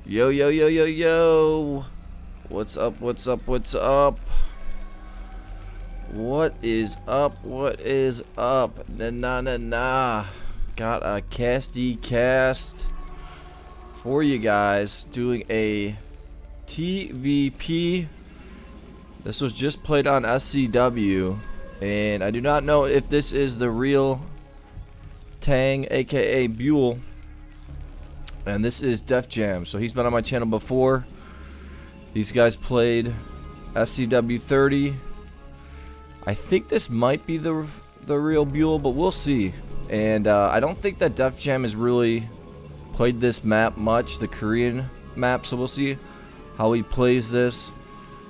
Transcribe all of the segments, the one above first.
Yo, yo, yo, yo, yo. What's up, what's up, what's up? What is up, what is up? Nah. Got a casty cast for you guys. Doing a TVP. This was just played on SCW. And I do not know if this is the real Taeng, aka Byul. And this is Defjam. So he's been on my channel before. These guys played SCW30. I think this might be the real Byul, but we'll see. And I don't think that Defjam has really played this map much, the Korean map. So we'll see how he plays this.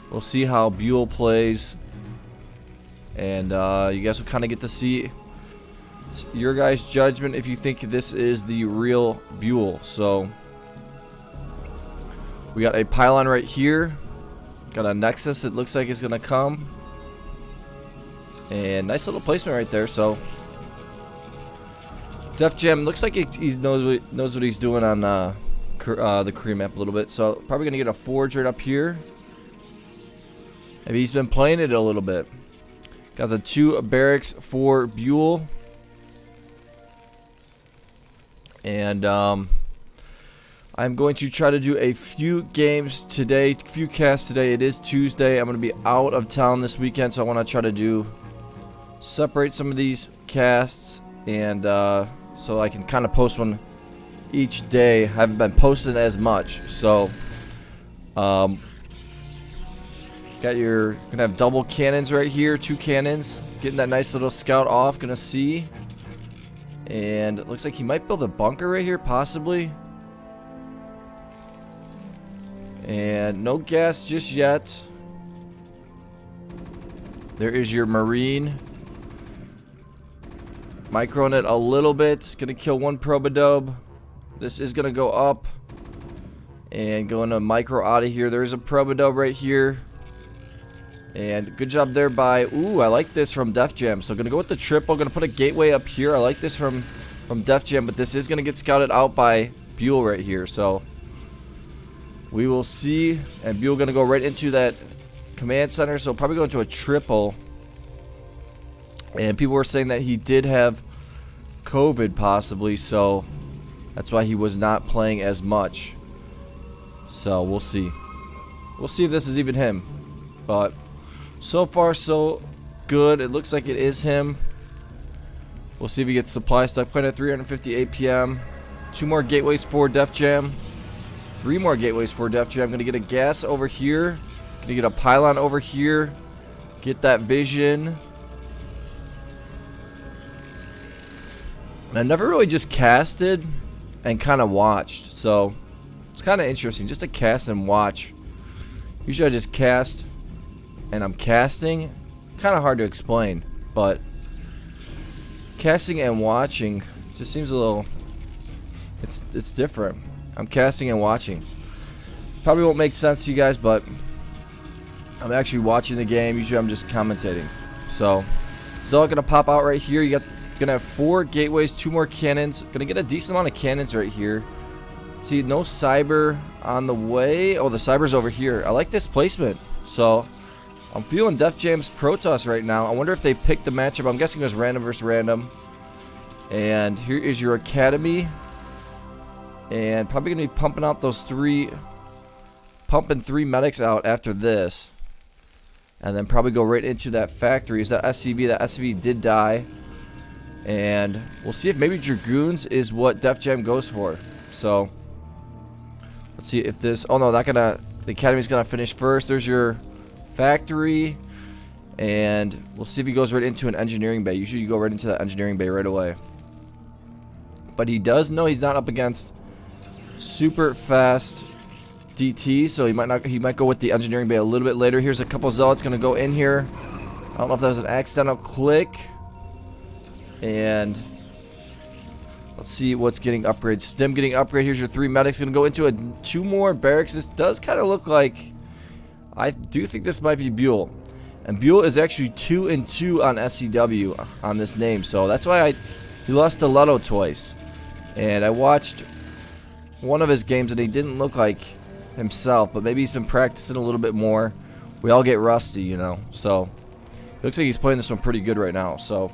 We'll see how Byul plays. And you guys will kind of get to see. It's your guys' judgment if you think this is the real Byul. So we got a pylon right here. Got a nexus. It looks like it's gonna come. And nice little placement right there. So Defjam looks like he knows what he's doing on the Korean map a little bit. So probably gonna get a forge right up here. Maybe he's been playing it a little bit. Got the 2 barracks for Byul. And I'm going to try to do a few games today, few casts today. It is Tuesday. I'm going to be out of town this weekend, so I want to try to separate some of these casts, and so I can kind of post one each day. I haven't been posting as much, so gonna have double cannons right here, 2 cannons, getting that nice little scout off. Gonna see. And it looks like he might build a bunker right here, possibly. And no gas just yet. There is your marine. Microing it a little bit. Gonna kill 1 protoss. This is gonna go up. And going to micro out of here. There's a protoss right here. And good job there by, ooh, I like this from Defjam. So gonna go with the triple, gonna put a gateway up here. I like this from Defjam, but this is gonna get scouted out by Byul right here. So we will see. And Byul gonna go right into that command center. So probably going to a triple. And people were saying that he did have COVID possibly, so that's why he was not playing as much. So we'll see. We'll see if this is even him. But so far, so good. It looks like it is him. We'll see if he gets supply stuck. Playing at 350 APM. 2 more gateways for Defjam. 3 more gateways for Defjam. Gonna get a gas over here. Gonna get a pylon over here. Get that vision. And I never really just casted and kind of watched. So it's kind of interesting just to cast and watch. Usually I just cast and I'm casting. Kind of hard to explain, but casting and watching just seems a little, it's different. I'm casting and watching. Probably won't make sense to you guys, but I'm actually watching the game. Usually I'm just commentating. So it's all gonna pop out right here. Gonna have 4 gateways, 2 more cannons. Gonna get a decent amount of cannons right here. See, no cyber on the way. Oh, the cyber's over here. I like this placement. So I'm feeling Defjam's Protoss right now. I wonder if they picked the matchup. I'm guessing it was random versus random. And here is your academy. And probably going to be pumping out those 3 medics out after this. And then probably go right into that factory. Is that SCV? That SCV did die. And we'll see if maybe Dragoons is what Defjam goes for. So let's see if this, oh no, the academy's going to finish first. There's your factory, and we'll see if he goes right into an engineering bay. Usually you go right into that engineering bay right away, but he does know he's not up against super fast DT, so he might go with the engineering bay a little bit later. Here's a couple zealots gonna go in here. I don't know if that was an accidental click. And let's see what's getting upgrades. Stim getting upgrade. Here's your 3 medics. Gonna go into 2 more barracks. This does kind of look like, I do think this might be Byul. And Byul is actually 2-2 on SCW on this name. So that's why he lost to Leto twice. And I watched one of his games and he didn't look like himself, but maybe he's been practicing a little bit more. We all get rusty, you know, so it looks like he's playing this one pretty good right now. So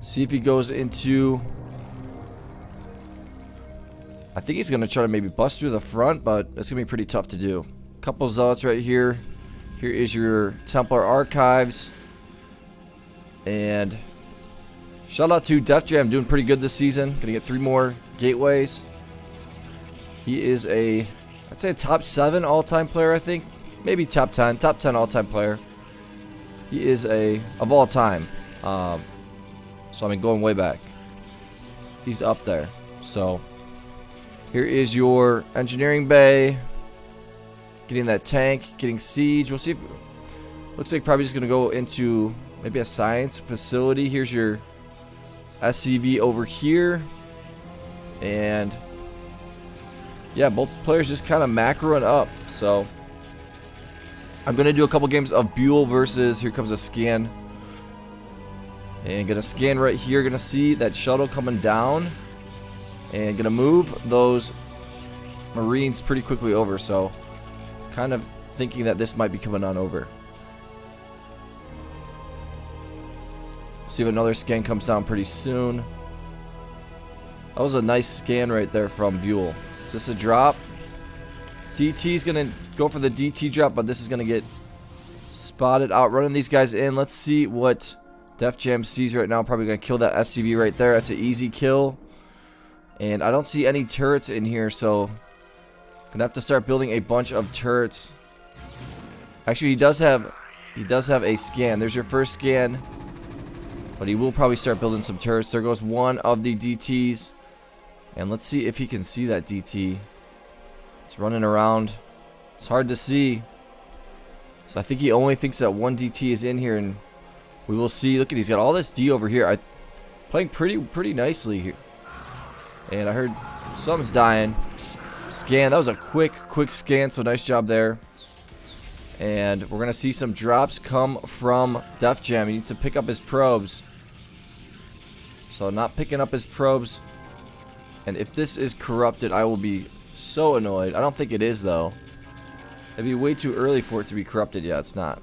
see if he goes into, I think he's going to try to maybe bust through the front, but it's going to be pretty tough to do. Couple zealots right here. Here is your Templar archives. And shout out to Defjam, doing pretty good this season. Gonna get 3 more gateways. He is a, I'd say a top 7 all-time player, I think. Maybe top 10 all-time player. He is a, of all time. So I mean, going way back. He's up there. So here is your engineering bay. Getting that tank, getting siege. We'll see if, looks like probably just gonna go into maybe a science facility. Here's your SCV over here. And yeah, both players just kind of macroing up. So I'm gonna do a couple games of Byul versus, here comes a scan. And gonna scan right here, gonna see that shuttle coming down. And gonna move those Marines pretty quickly over. So kind of thinking that this might be coming on over. See if another scan comes down pretty soon. That was a nice scan right there from Byul. Is this a drop? DT's gonna go for the DT drop, but this is gonna get spotted out, running these guys in. Let's see what Defjam sees right now. Probably gonna kill that SCV right there. That's an easy kill. And I don't see any turrets in here, so gonna have to start building a bunch of turrets. Actually, he does have a scan. There's your first scan. But he will probably start building some turrets. There goes one of the DTs. And let's see if he can see that DT. It's running around. It's hard to see. So I think he only thinks that one DT is in here, and we will see. Look at, he's got all this D over here. Playing pretty nicely here. And I heard something's dying. Scan. That was a quick scan, so nice job there. And we're going to see some drops come from Defjam. He needs to pick up his probes. So not picking up his probes. And if this is corrupted, I will be so annoyed. I don't think it is, though. It'd be way too early for it to be corrupted. Yeah, it's not.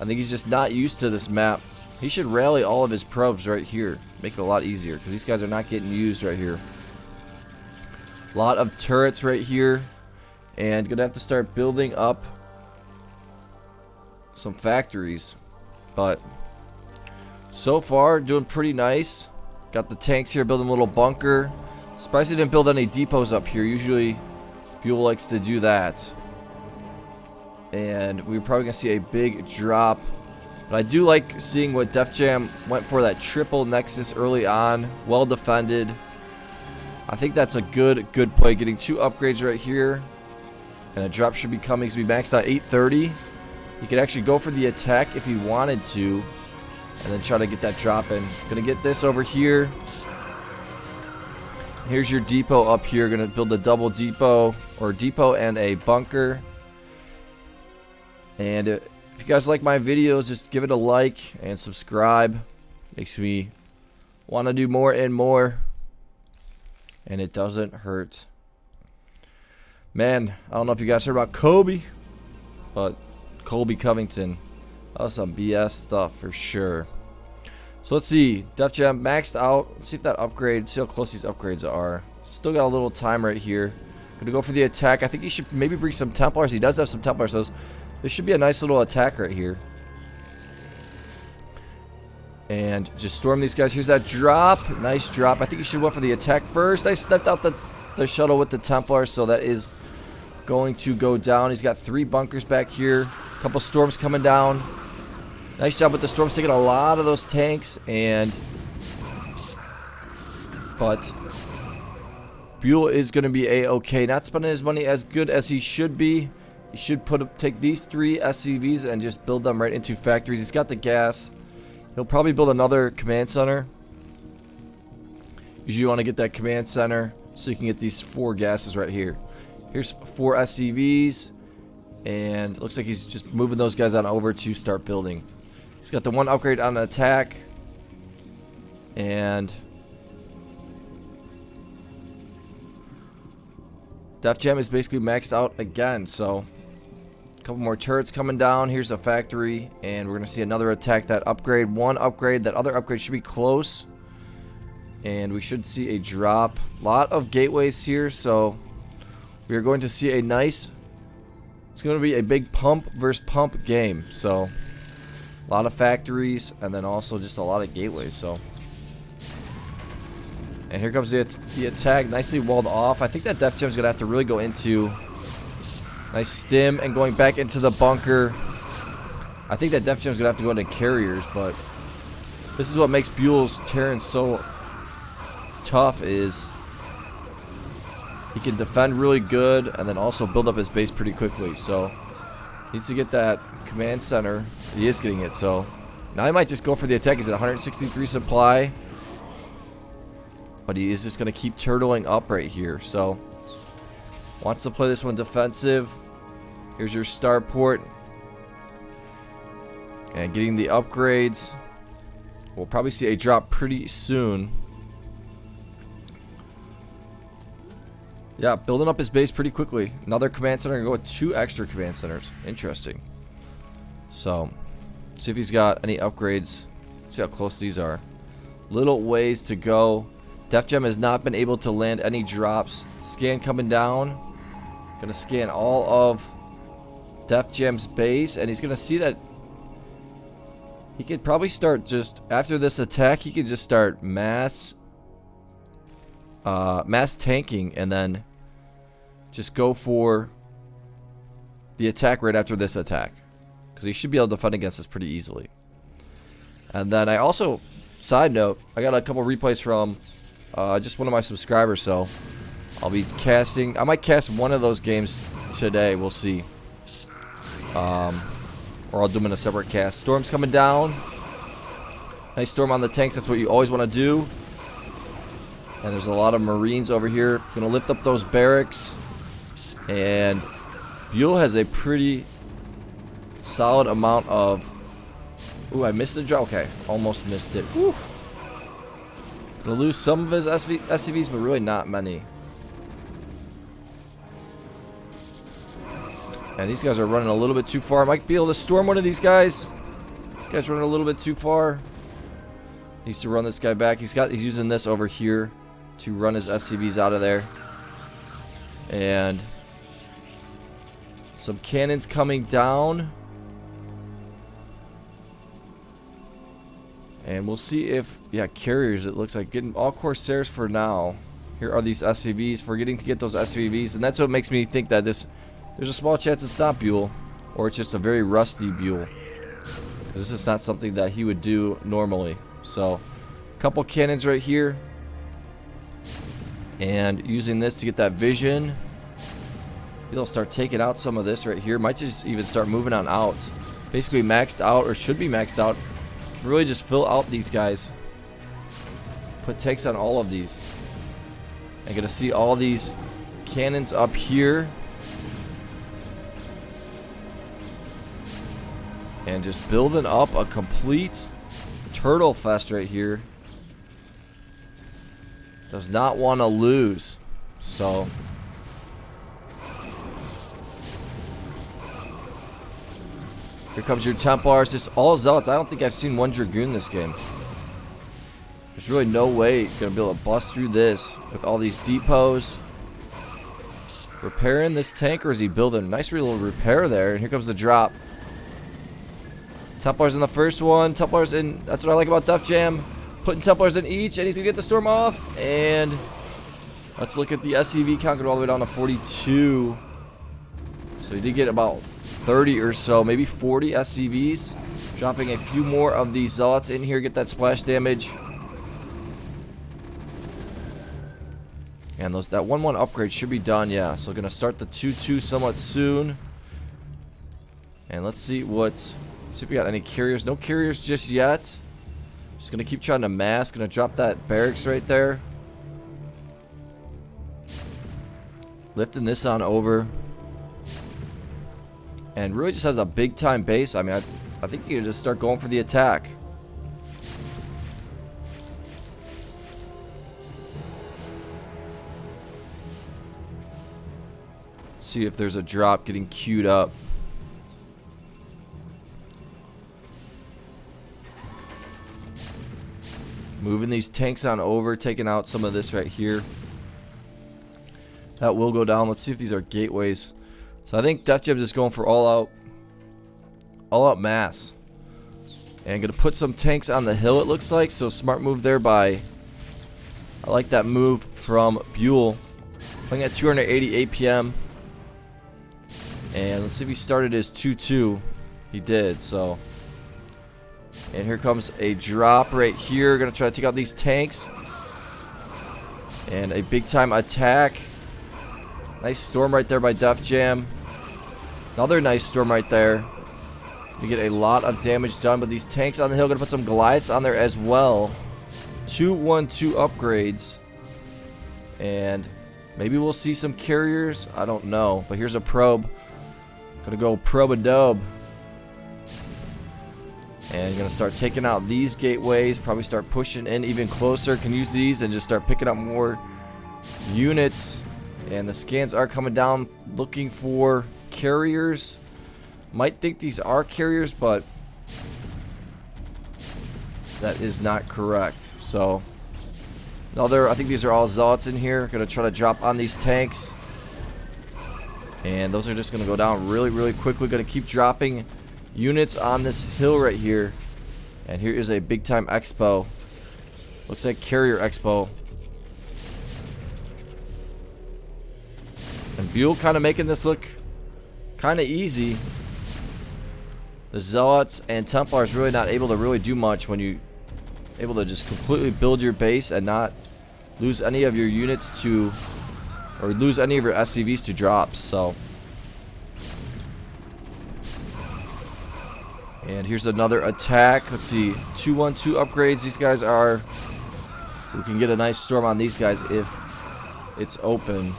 I think he's just not used to this map. He should rally all of his probes right here. Make it a lot easier, because these guys are not getting used right here. A lot of turrets right here. And gonna have to start building up some factories. But so far, doing pretty nice. Got the tanks here, building a little bunker. Surprised he didn't build any depots up here. Usually, Byul likes to do that. And we're probably going to see a big drop. But I do like seeing what Defjam went for, that triple Nexus early on. Well defended. I think that's a good play. Getting 2 upgrades right here. And a drop should be coming. He's going to be maxed out 830. He could actually go for the attack if he wanted to. And then try to get that drop in. Gonna get this over here. Here's your depot up here. Gonna build a double depot, or depot and a bunker. And if you guys like my videos, just give it a like and subscribe. Makes me want to do more and more. And it doesn't hurt. Man, I don't know if you guys heard about Kobe, but Colby Covington. That was some BS stuff for sure. So let's see. Defjam maxed out. Let's see if that upgrade, see how close these upgrades are. Still got a little time right here. Gonna go for the attack. I think he should maybe bring some Templars. He does have some Templars, so this should be a nice little attack right here. And just storm these guys. Here's that drop. Nice drop. I think he should go for the attack first. I stepped out the shuttle with the Templar, so that is going to go down. He's got 3 bunkers back here. A couple storms coming down. Nice job with the storms, taking a lot of those tanks. But Byul is going to be a-okay. Not spending his money as good as he should be. He should take these 3 SCVs and just build them right into factories. He's got the gas. He'll probably build another command center. Usually you want to get that command center so you can get these 4 gases right here. Here's 4 SCVs. And it looks like he's just moving those guys on over to start building. He's got the 1 upgrade on the attack. And Defjam is basically maxed out again, so a couple more turrets coming down. Here's a factory, and we're going to see another attack. That upgrade, one upgrade, that other upgrade should be close. And we should see a drop. A lot of gateways here, so we are going to see a nice... It's going to be a big pump versus pump game, so a lot of factories, and then also just a lot of gateways, so... And here comes the attack, nicely walled off. I think that Def Jam's going to have to really go into... Nice stim, and going back into the bunker. I think that Def Jam's going to have to go into carriers, but... This is what makes Byul's Terran so tough, is... He can defend really good, and then also build up his base pretty quickly, so... Needs to get that command center. He is getting it, so... Now he might just go for the attack. He's at 163 supply. But he is just going to keep turtling up right here. So, wants to play this one defensive. Here's your starport. And getting the upgrades. We'll probably see a drop pretty soon. Yeah, building up his base pretty quickly. Another command center. Go with 2 extra command centers. Interesting. So, see if he's got any upgrades. See how close these are. Little ways to go. Defjam has not been able to land any drops. Scan coming down. Gonna scan all of Defjam's base, and he's gonna see that he could probably start just after this attack. He could just start mass tanking, and then just go for the attack right after this attack, because he should be able to defend against this pretty easily. And then I also, side note, I got a couple replays from just one of my subscribers, so I'll be casting. I might cast one of those games today. We'll see. Or I'll do them in a separate cast. Storm's coming down. Nice storm on the tanks. That's what you always want to do. And there's a lot of Marines over here. Gonna lift up those barracks. And Byul has a pretty solid amount of... Ooh, I missed the drop. Okay, almost missed it. Woo. Gonna lose some of his SCVs, but really not many. And these guys are running a little bit too far. Might be able to storm one of these guys. This guy's running a little bit too far. Needs to run this guy back. He's using this over here to run his SCVs out of there. And some cannons coming down. And we'll see if, yeah, carriers, it looks like. Getting all Corsairs for now. Here are these SCVs. Forgetting to get those SCVs. And that's what makes me think that there's a small chance it's not Byul. Or it's just a very rusty Byul. This is not something that he would do normally. So, a couple cannons right here. And using this to get that vision. He'll start taking out some of this right here. Might just even start moving on out. Basically maxed out, or should be maxed out. Really just fill out these guys. Put takes on all of these. I'm gonna see all these cannons up here. And just building up a complete turtle fest right here. Does not want to lose. So here comes your Templars. Just all Zealots. I don't think I've seen one Dragoon this game. There's really no way you're going to be able to bust through this with all these depots. Repairing this tank, or is he building? Nice little repair there. And here comes the drop. Templars in the first one. Templars in. That's what I like about Defjam. Putting Templars in each, and he's going to get the storm off. And let's look at the SCV count, all the way down to 42. So he did get about 30 or so, maybe 40 SCVs. Dropping a few more of these Zealots in here, get that splash damage. And that 1-1 upgrade should be done, yeah. So going to start the 2-2 somewhat soon. And let's see if we got any carriers. No carriers just yet. Just going to keep trying to mass. Going to drop that barracks right there. Lifting this on over. And really just has a big time base. I mean, I think you can just start going for the attack. see if there's a drop getting queued up. Moving these tanks on over, taking out some of this right here. That will go down. Let's see if these are gateways. So I think Defjam's just going for all out mass. And gonna put some tanks on the hill, it looks like. So smart move there by, I like that move from Byul. Playing at 280 APM. And let's see if he started his 2-2. He did, so. And here comes a drop right here. Gonna try to take out these tanks. And a big time attack. Nice storm right there by Defjam. Another nice storm right there. You get a lot of damage done, but these tanks on the hill, gonna put some Goliaths on there as well. 2-1-2 upgrades. And maybe we'll see some carriers. I don't know. But here's a probe. Gonna go probe a dub. And gonna start taking out these gateways. Probably start pushing in even closer. Can use these and just start picking up more units. And the scans are coming down looking for carriers. Might think these are carriers, but that is not correct. So I think these are all zealots in here. Gonna try to drop on these tanks. And those are just gonna go down really, really quickly. Gonna keep dropping units on this hill right here. And here is a big time expo. Looks like carrier expo. And Byul kind of making this look kind of easy. The Zealots and Templars really not able to really do much when you able to just completely build your base and not lose any of your units to, or lose any of your SCVs to drops. So, and here's another attack. Let's see, 2-1-2 upgrades. These guys are, we can get a nice storm on these guys if it's open.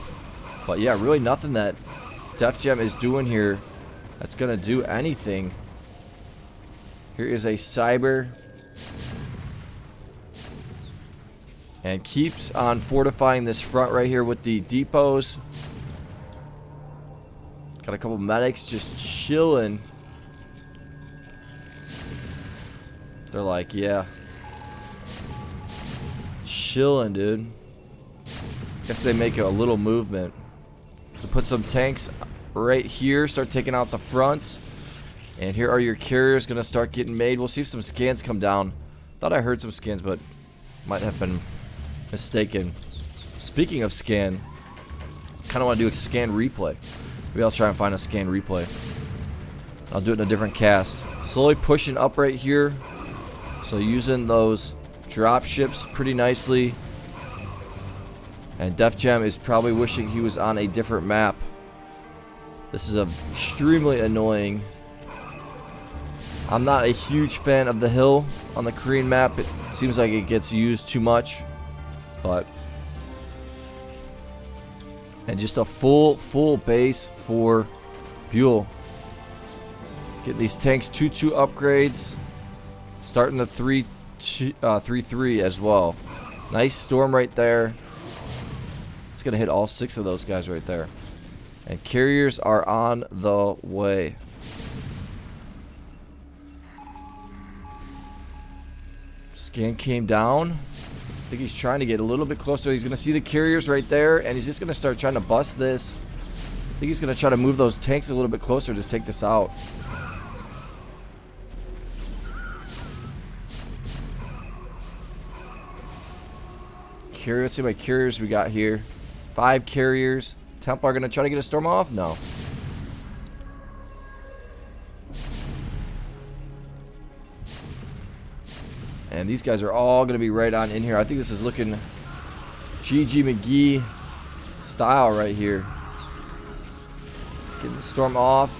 But yeah, really nothing that Defjam is doing here that's gonna do anything. Here is a cyber. And keeps on fortifying this front right here with the depots. Got a couple medics just chilling. They're like, yeah. Chilling, dude. Guess they make a little movement. To put some tanks right here. Start taking out the front. And here are your carriers gonna start getting made. We'll see if some scans come down. Thought I heard some scans, but might have been mistaken. Speaking of scan, kind of want to do a scan replay. Maybe I'll try and find a scan replay. I'll do it in a different cast. Slowly pushing up right here. So using those drop ships pretty nicely. And Defjam is probably wishing he was on a different map. This is extremely annoying. I'm not a huge fan of the hill on the Korean map. It seems like it gets used too much. But, and just a full base for Byul. Get these tanks 2-2 upgrades. Starting the 3-3 as well. Nice storm right there. It's gonna hit all 6 of those guys right there. And carriers are on the way. Scan came down. I think he's trying to get a little bit closer. He's going to see the carriers right there, and he's just going to start trying to bust this. I think he's going to try to move those tanks a little bit closer, just take this out. Carrier, let's see how many carriers we got here. 5 carriers. Templar going to try to get a storm off? No. And these guys are all going to be right on in here. I think this is looking GG McGee style right here. Getting the storm off.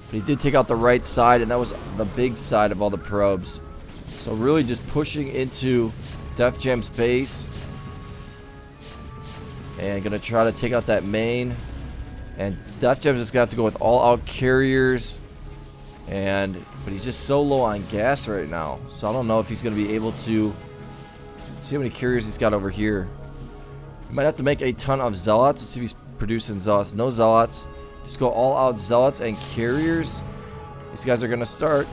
But he did take out the right side, and that was the big side of all the probes. So really just pushing into Defjam's base. And going to try to take out that main. And Defjam's just going to have to go with all-out carriers. But he's just so low on gas right now. So I don't know if he's going to be able to see how many carriers he's got over here. He might have to make a ton of zealots. Let's see if he's producing zealots. No zealots. Just go all out zealots and carriers. These guys are going to start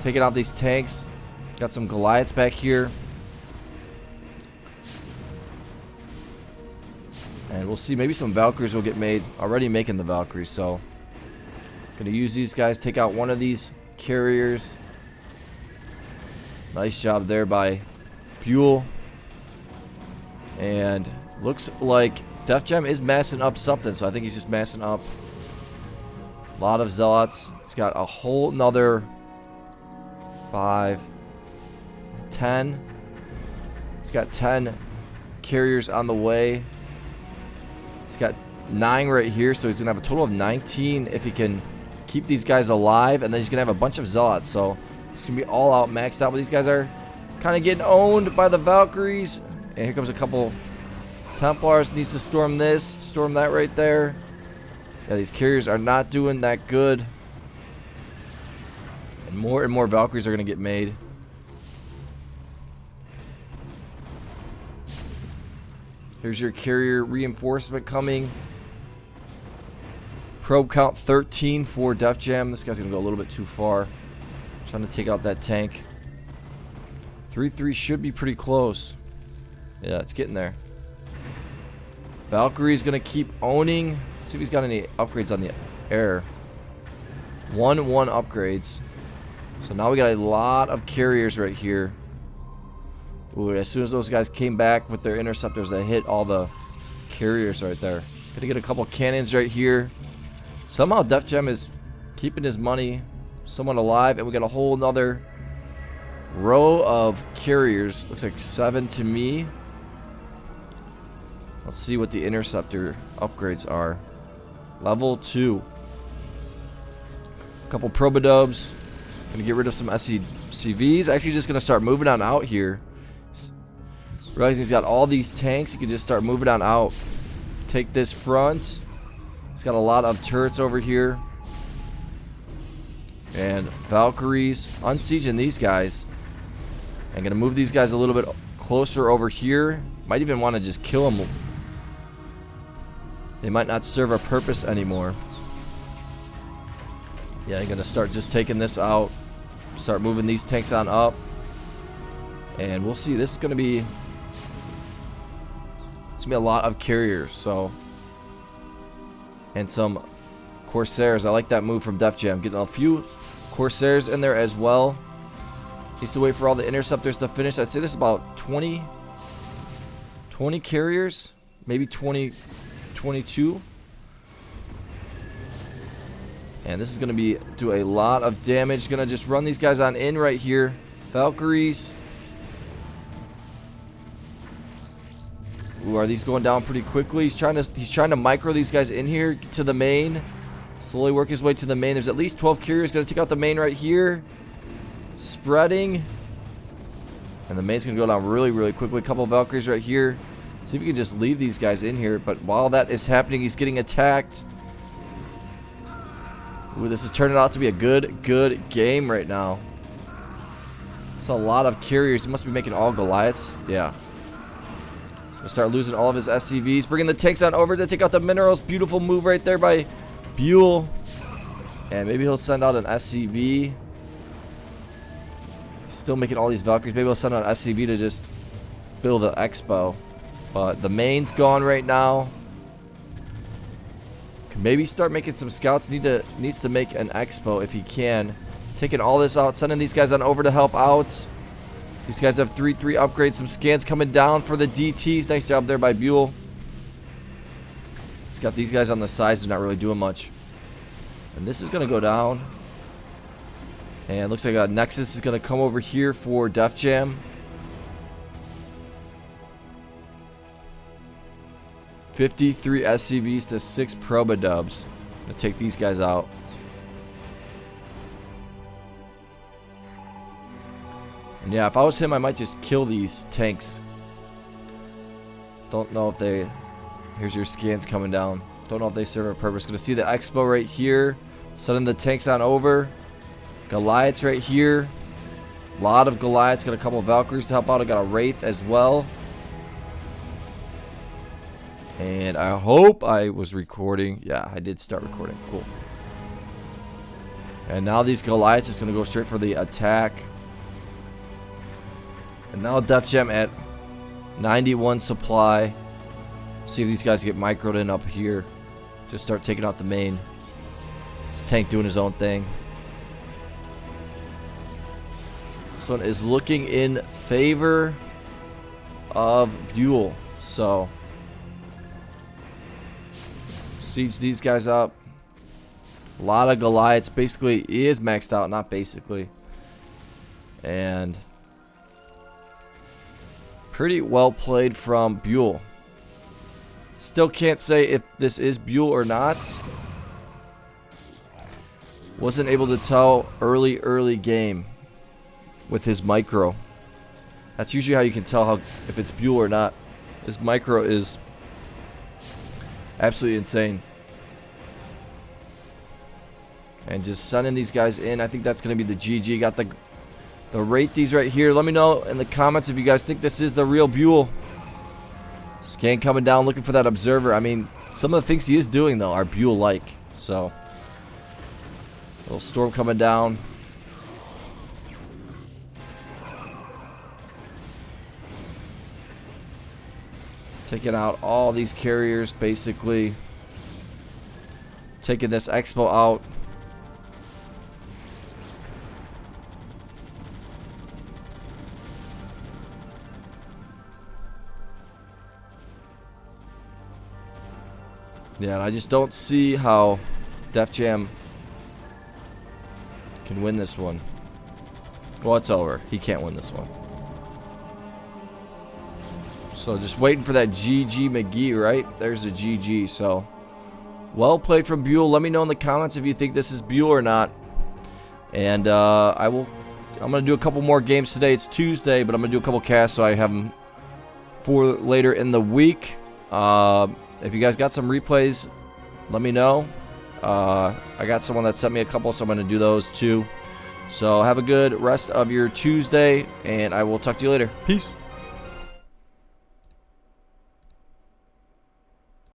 taking out these tanks. Got some Goliaths back here. And we'll see. Maybe some Valkyries will get made. Already making the Valkyries, so going to use these guys. Take out one of these carriers. Nice job there by Byul. And looks like Defjam is massing up something, so I think he's just massing up a lot of zealots. He's got a whole nother 5, 10. He's got 10 carriers on the way. He's got 9 right here, so he's going to have a total of 19 if he can keep these guys alive. And then he's going to have a bunch of zealots, so it's going to be all out maxed out. But these guys are kind of getting owned by the Valkyries. And here comes a couple Templars. Needs to storm this, storm that right there. Yeah, these carriers are not doing that good. And more Valkyries are going to get made. Here's your carrier reinforcement coming. Probe count 13 for Defjam. This guy's going to go a little bit too far. Trying to take out that tank. 3-3 should be pretty close. Yeah, it's getting there. Valkyrie's going to keep owning. See if he's got any upgrades on the air. 1-1 upgrades. So now we got a lot of carriers right here. Ooh, as soon as those guys came back with their interceptors, they hit all the carriers right there. Gonna get a couple cannons right here. Somehow Defjam is keeping his money somewhat alive, and we got a whole nother row of carriers. Looks like 7 to me. Let's see what the interceptor upgrades are. Level 2. A couple Probodubs. Gonna get rid of some SCVs. Actually just gonna start moving on out here. Realizing he's got all these tanks, he can just start moving on out. Take this front. He's got a lot of turrets over here. And Valkyries. Unsieging these guys. I'm gonna move these guys a little bit closer over here. Might even want to just kill them. They might not serve a purpose anymore. Yeah, I'm gonna start just taking this out. Start moving these tanks on up. And we'll see. This is gonna be a lot of carriers, so, and some Corsairs. I like that move from Defjam. Getting a few Corsairs in there as well. Needs to wait for all the interceptors to finish. I'd say this is about 20 carriers, maybe 20, 22. And this is going to do a lot of damage. Going to just run these guys on in right here. Valkyries. Ooh, are these going down pretty quickly? He's trying to micro these guys in here, get to the main. Slowly work his way to the main. There's at least 12 carriers. Going to take out the main right here. Spreading. And the main's going to go down really, really quickly. A couple of Valkyries right here. See if we can just leave these guys in here. But while that is happening, he's getting attacked. Ooh, this is turning out to be a good game right now. It's a lot of carriers. He must be making all Goliaths. Yeah. We'll start losing all of his SCVs. Bringing the tanks on over to take out the minerals. Beautiful move right there by Byul. And maybe he'll send out an SCV. Still making all these Valkyries. Maybe he'll send out an SCV to just build an expo. But the main's gone right now. Can maybe start making some scouts. Needs to make an expo if he can. Taking all this out. Sending these guys on over to help out. These guys have 3-3 upgrades. Some scans coming down for the DTs. Nice job there by Byul. He's got these guys on the sides. They're not really doing much. And this is going to go down. And looks like a Nexus is going to come over here for Defjam. 53 SCVs to 6 Probodubs. Gonna take these guys out. And yeah, if I was him, I might just kill these tanks. Don't know if they... Here's your scans coming down. Don't know if they serve a purpose. Gonna see the expo right here. Sending the tanks on over. Goliaths right here. A lot of Goliaths. Got a couple of Valkyries to help out. I got a Wraith as well. And I hope I was recording. Yeah, I did start recording. Cool. And now these Goliaths is going to go straight for the attack. And now Defjam at 91 supply. See if these guys get microed in up here. Just start taking out the main. This tank doing his own thing. This one is looking in favor of Byul. So siege these guys up. A lot of Goliaths. Basically is maxed out, not basically. And pretty well played from Byul. Still can't say if this is Byul or not. Wasn't able to tell early game with his micro. That's usually how you can tell if it's Byul or not. His micro is absolutely insane. And just sending these guys in. I think that's going to be the GG. Got the rate these right here. Let me know in the comments if you guys think this is the real Byul. Scan coming down, looking for that observer. I mean, some of the things he is doing, though, are Byul-like. So, little storm coming down. Taking out all these carriers, basically. Taking this Expo out. Yeah, and I just don't see how Defjam can win this one. Well, it's over. He can't win this one. So just waiting for that GG McGee, right? There's the GG. So well played from Byul. Let me know in the comments if you think this is Byul or not. And I'm gonna do a couple more games today. It's Tuesday, but I'm gonna do a couple casts so I have them for later in the week. If you guys got some replays, let me know. I got someone that sent me a couple, so I'm going to do those too. So have a good rest of your Tuesday, and I will talk to you later. Peace.